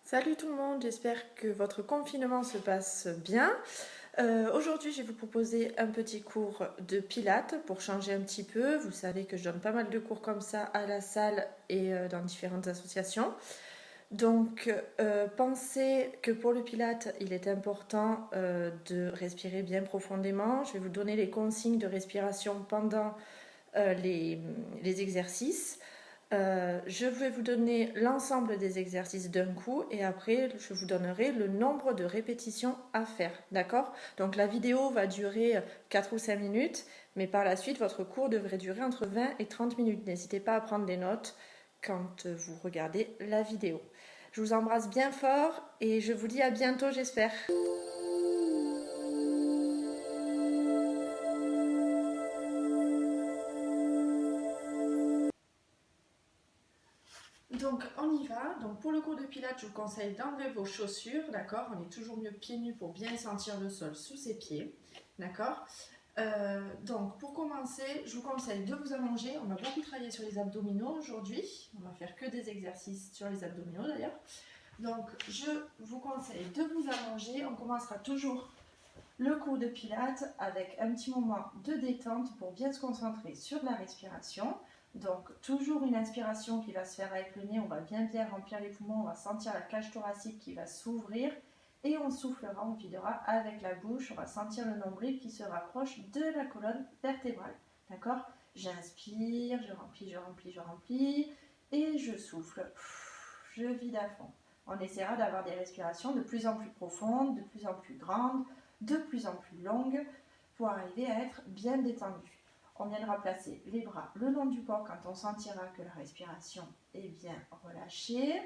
Salut tout le monde, j'espère que votre confinement se passe bien. Aujourd'hui, je vais vous proposer un petit cours de pilates pour changer un petit peu. Vous savez que je donne pas mal de cours comme ça à la salle et dans différentes associations. Donc, pensez que pour le pilates, il est important de respirer bien profondément. Je vais vous donner les consignes de respiration pendant les exercices. Je vais vous donner l'ensemble des exercices d'un coup et après je vous donnerai le nombre de répétitions à faire, d'accord? Donc la vidéo va durer 4 ou 5 minutes, mais par la suite votre cours devrait durer entre 20 et 30 minutes. N'hésitez pas à prendre des notes quand vous regardez la vidéo. Je vous embrasse bien fort et je vous dis à bientôt, j'espère. Donc on y va. Donc pour le cours de pilates, je vous conseille d'enlever vos chaussures, d'accord? On est toujours mieux pieds nus pour bien sentir le sol sous ses pieds, d'accord? Donc pour commencer, je vous conseille de vous allonger. On va beaucoup travailler sur les abdominaux aujourd'hui. On va faire que des exercices sur les abdominaux d'ailleurs. Donc je vous conseille de vous allonger. On commencera toujours le cours de pilates avec un petit moment de détente pour bien se concentrer sur la respiration. Donc toujours une inspiration qui va se faire avec le nez, on va bien remplir les poumons, on va sentir la cage thoracique qui va s'ouvrir et on soufflera, on videra avec la bouche, on va sentir le nombril qui se rapproche de la colonne vertébrale. D'accord? J'inspire, je remplis et je souffle, je vide à fond. On essaiera d'avoir des respirations de plus en plus profondes, de plus en plus grandes, de plus en plus longues pour arriver à être bien détendu. On viendra placer les bras le long du corps quand on sentira que la respiration est bien relâchée.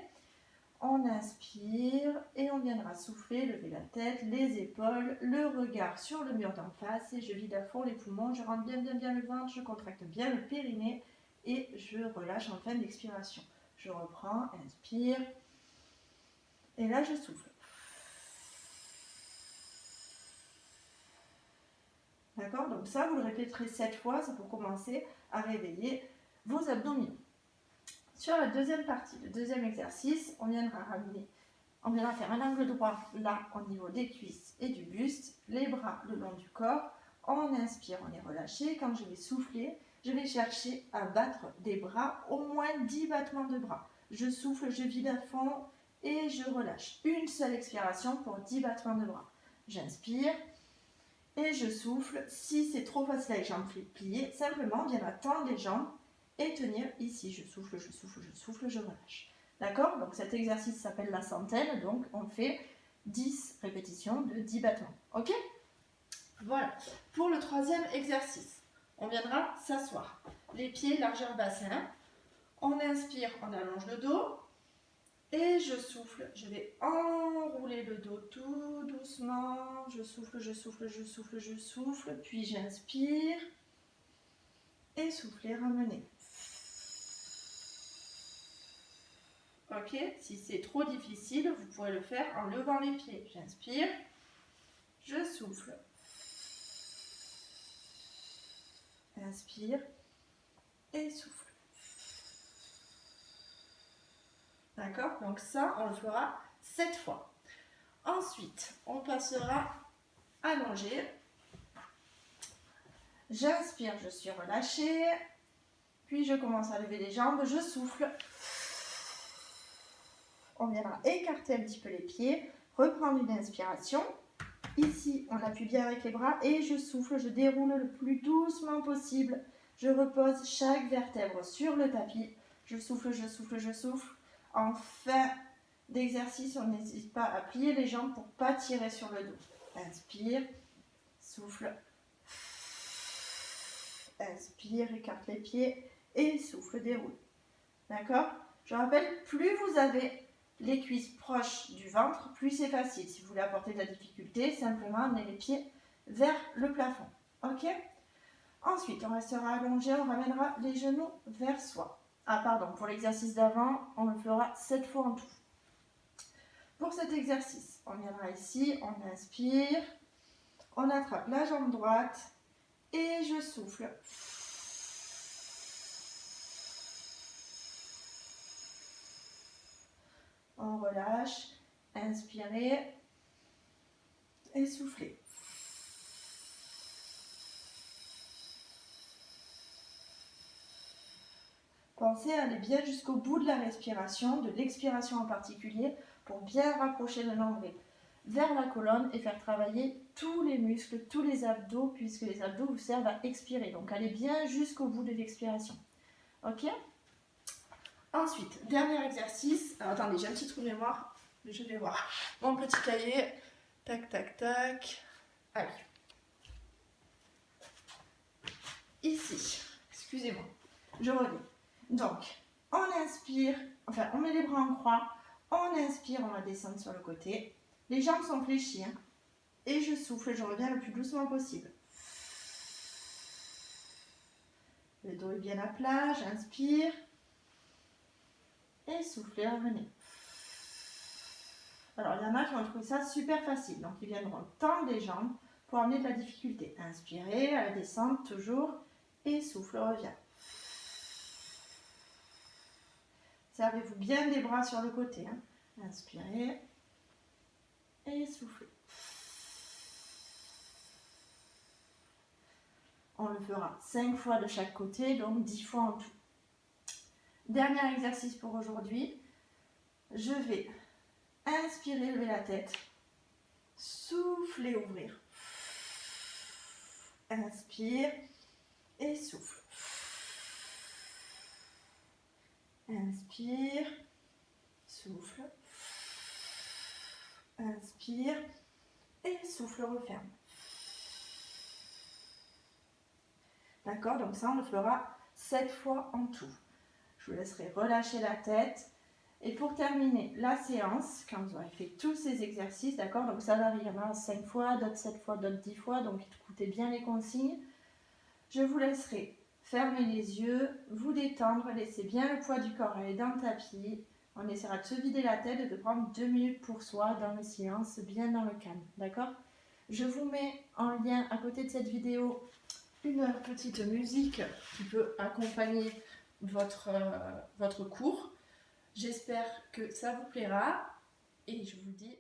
On inspire et on viendra souffler, lever la tête, les épaules, le regard sur le mur d'en face et je vide à fond les poumons, je rentre bien le ventre, je contracte bien le périnée et je relâche en fin d'expiration. Je reprends, inspire et là je souffle. D'accord? Donc ça, vous le répéterez 7 fois, c'est pour commencer à réveiller vos abdominaux. Sur la deuxième partie, le deuxième exercice, on viendra faire un angle droit là au niveau des cuisses et du buste, les bras le long du corps. On inspire, on est relâché. Quand je vais souffler, je vais chercher à battre des bras, au moins 10 battements de bras. Je souffle, je vide à fond et je relâche. Une seule expiration pour 10 battements de bras. J'inspire. Et je souffle. Si c'est trop facile avec les jambes pliées, simplement viendra tendre les jambes et tenir ici. Je souffle, je relâche. D'accord? Donc cet exercice s'appelle la centaine. Donc on fait 10 répétitions de 10 battements. Ok? Voilà. Pour le troisième exercice, on viendra s'asseoir. Les pieds largeur bassin. On inspire, on allonge le dos. Et je souffle, je vais enrouler le dos tout doucement. Je souffle, puis j'inspire. Et souffler, ramener. Ok, si c'est trop difficile, vous pourrez le faire en levant les pieds. J'inspire, je souffle. Inspire et souffle. D'accord? Donc ça, on le fera 7 fois. Ensuite, on passera allongé. J'inspire, je suis relâchée. Puis je commence à lever les jambes, je souffle. On viendra écarter un petit peu les pieds, reprendre une inspiration. Ici, on appuie bien avec les bras et je souffle, je déroule le plus doucement possible. Je repose chaque vertèbre sur le tapis. Je souffle. En fin d'exercice, on n'hésite pas à plier les jambes pour ne pas tirer sur le dos. Inspire, souffle. Inspire, écarte les pieds et souffle, déroule. D'accord? Je rappelle, plus vous avez les cuisses proches du ventre, plus c'est facile. Si vous voulez apporter de la difficulté, simplement amenez les pieds vers le plafond. Ok? Ensuite, on restera allongé, on ramènera les genoux vers soi. Ah pardon, pour l'exercice d'avant, on le fera 7 fois en tout. Pour cet exercice, on viendra ici, on inspire, on attrape la jambe droite et je souffle. On relâche. Inspirez. Et soufflez. Pensez à aller bien jusqu'au bout de la respiration, de l'expiration en particulier, pour bien rapprocher le nombril vers la colonne et faire travailler tous les muscles, tous les abdos, puisque les abdos vous servent à expirer. Donc allez bien jusqu'au bout de l'expiration. Ok? Ensuite, dernier exercice. Alors attendez, j'ai un petit trou de mémoire, mais je vais voir. Mon petit cahier. Tac, tac, tac. Allez. Ici. Excusez-moi. Je reviens. Donc, on inspire, enfin on met les bras en croix. On inspire, on va descendre sur le côté. Les jambes sont fléchies. Hein. Et je souffle et je reviens le plus doucement possible. Le dos est bien à plat, j'inspire. Et soufflez, revenez. Alors, il y en a qui vont trouver ça super facile. Donc, ils viendront tendre les jambes pour amener de la difficulté. Inspirez, à la descente, toujours. Et souffle, revient. Servez-vous bien des bras sur le côté. Hein. Inspirez. Et soufflez. On le fera 5 fois de chaque côté, donc 10 fois en tout. Dernier exercice pour aujourd'hui. Je vais inspirer, lever la tête. Souffler, ouvrir. Inspire et souffle. Inspire, souffle. Inspire et souffle, referme. D'accord, donc ça on le fera 7 fois en tout. Je vous laisserai relâcher la tête. Et pour terminer la séance, quand vous aurez fait tous ces exercices, d'accord, donc ça varie, il y en a 5 fois, d'autres 7 fois, d'autres 10 fois, donc écoutez bien les consignes. Je vous laisserai fermer les yeux, vous détendre, laissez bien le poids du corps aller dans le tapis. On essaiera de se vider la tête et de prendre 2 minutes pour soi dans le silence, bien dans le calme, d'accord? Je vous mets en lien à côté de cette vidéo une petite musique qui peut accompagner votre cours. J'espère que ça vous plaira et je vous dis